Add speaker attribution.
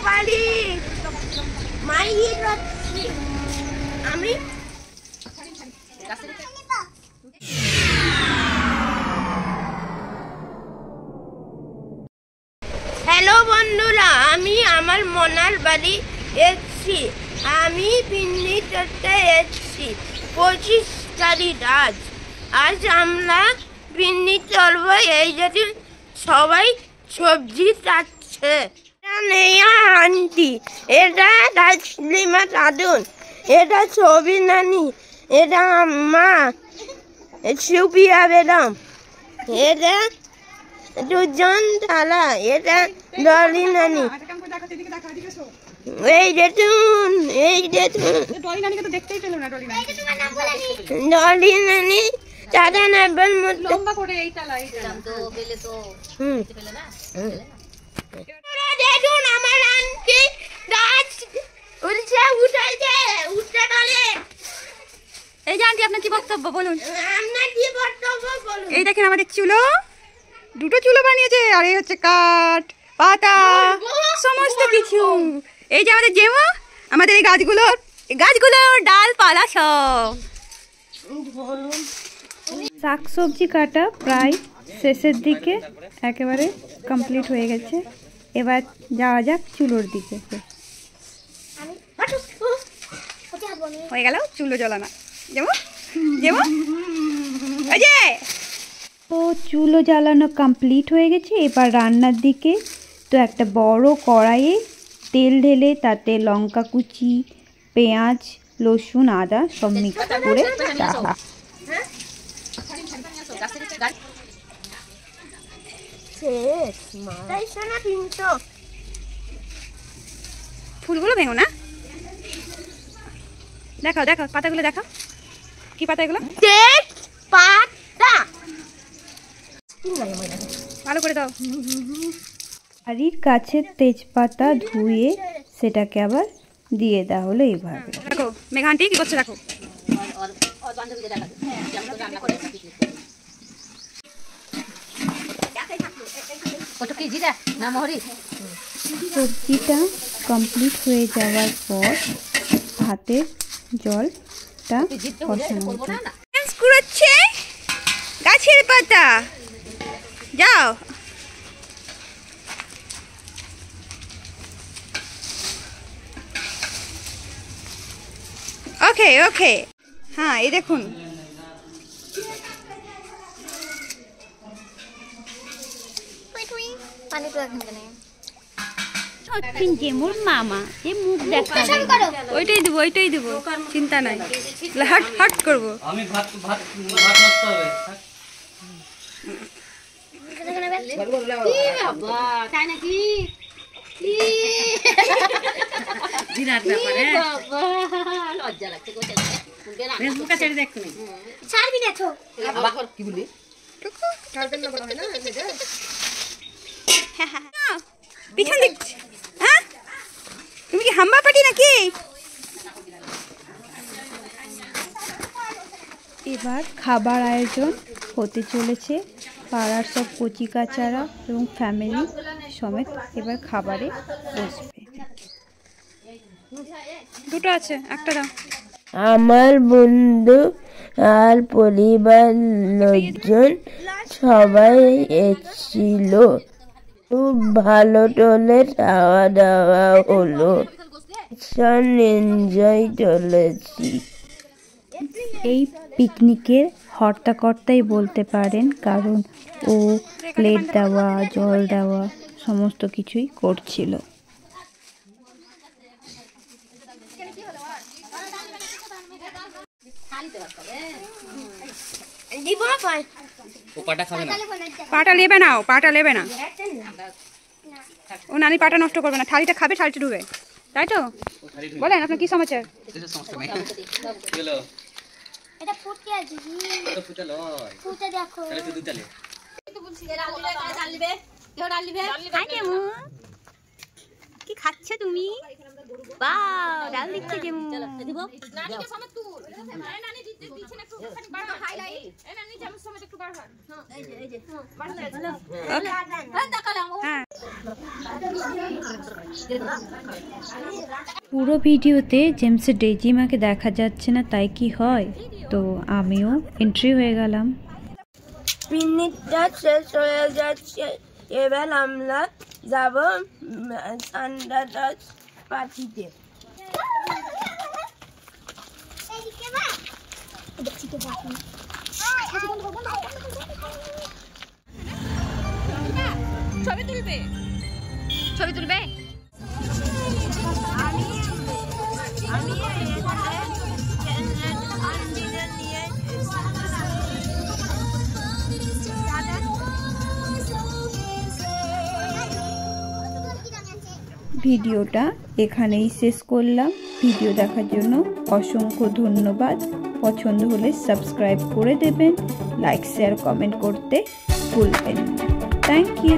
Speaker 1: বাড়ি মাইর আমি হ্যালো বন্ধুরা, আমি আমার মনার বাড়ি এসছি। আমি পিন্নি চড়তে এসছি 25 তারিখ আজ আমরা পিন্নি চড়বো। এই যদি সবাই সবজি চাচ্ছে। নেয়া আন্টি, এটা তাসলিমা দাদুন, এটা ছবি নানি, এটা মা সুপিয়া বেগম, এটা দুজন থালা, এটা ডলি নানি। এই দেখুন, এই দেখুন ডলি নানি দাদা নেবেন মতো। দেখুন আমার আন্টি গাছ উঠছে, উঠেছে, উঠতে পারে।
Speaker 2: এই যে আন্টি, আপনার কি বক্তব্য বলুন?
Speaker 1: আপনার কি বক্তব্য বলুন?
Speaker 2: এই দেখেন আমাদের চুলো, দুটো চুলো বানিয়েছে, আর এই হচ্ছে কাঠ পাতা সমস্ত কিছু। এই যে আমাদের জেমা, আমাদের এই গাছগুলোর ডালপালা সব। শাকসবজি কাটা প্রায় শেষের দিকে, একেবারে কমপ্লিট হয়ে গেছে। এবার যাওয়া যাক চুলোর দিকে। হয়ে গেল চুলো জ্বলানো। যেমন ওই যে তো চুলো জ্বালানো কমপ্লিট হয়ে গেছে। এবার রান্নার দিকে। তো একটা বড় কড়াইয়ে তেল ঢেলে তাতে লঙ্কা কুচি, পেঁয়াজ, রসুন, আদা সব মিক্স করে রাখা। ফুলগুলো ভেঙো না। দেখাও পাতাগুলো দেখাও। কি পাতা এগুলো?
Speaker 1: পাতা
Speaker 2: ভালো করে দাও। বাড়ির কাছের তেজপাতা ধুয়ে সেটাকে আবার দিয়ে দেওয়া হলো এইভাবে। দেখো মেঘা আন্টি কি করছে, দেখো। সবজিটা কমপ্লিট হয়ে যাওয়ার পর ভাতের জলটা বসানো হচ্ছে। গাছের পাতা যাও। ওকে হ্যাঁ, এই দেখুন যেমন মামা যে মুখ দেখাবে ওইটাই দেবো, চিন্তা নাই। হট করবো। আমি ভাত নষ্ট হবে। তাই নাকি? লজ্জা লাগছে। পিছন দিক। হ্যাঁ, তুমি কি হাম্বা পাটি নাকি? এবার খাবার আয়োজন হতে চলেছে। পাড়ার সব কচি কাচারা এবং ফ্যামিলি সমেত এবার খাবারে বসবে। দুটো আছে, একটা দাও।
Speaker 1: আমার বন্ধু আর পরিবার লোকজন সবাই এসেছিল। খুব ভালো টোলে খাওয়া দাওয়া হলো, এনজয় চলেছি।
Speaker 2: এই পিকনিকের হর্তাকর্তাই বলতে পারেন, কারণ ও প্লেট দেওয়া, জল দেওয়া সমস্ত কিছুই করছিল। পাটা নেবে না। ও নানি পাটা নষ্ট করবে না, থালিটা খাবে, থালিটা ডুবে। তাই তো বলেন, আপনার কি সমাচার? কি খাচ্ছ তুমি? ডাল দিচ্ছে যে পুরো ভিডিওতে জেমসের ডেজিমাকে দেখা যাচ্ছে না, তাই কি হয়? তো আমিও এন্ট্রি হয়ে গেলাম।
Speaker 1: মিনিটটা শেষ হয়ে যাচ্ছে, এবার আমরা যাব সান্ডাটাস পার্টিতে।
Speaker 3: ছবি তুলবে? ছবি তুলবে?
Speaker 2: ভিডিওটা এখানেই শেষ করলাম। ভিডিও দেখার জন্য অসংখ্য ধন্যবাদ। পছন্দ হলে সাবস্ক্রাইব করে দেবেন, লাইক শেয়ার কমেন্ট করতে ভুলবেন না। Thank you.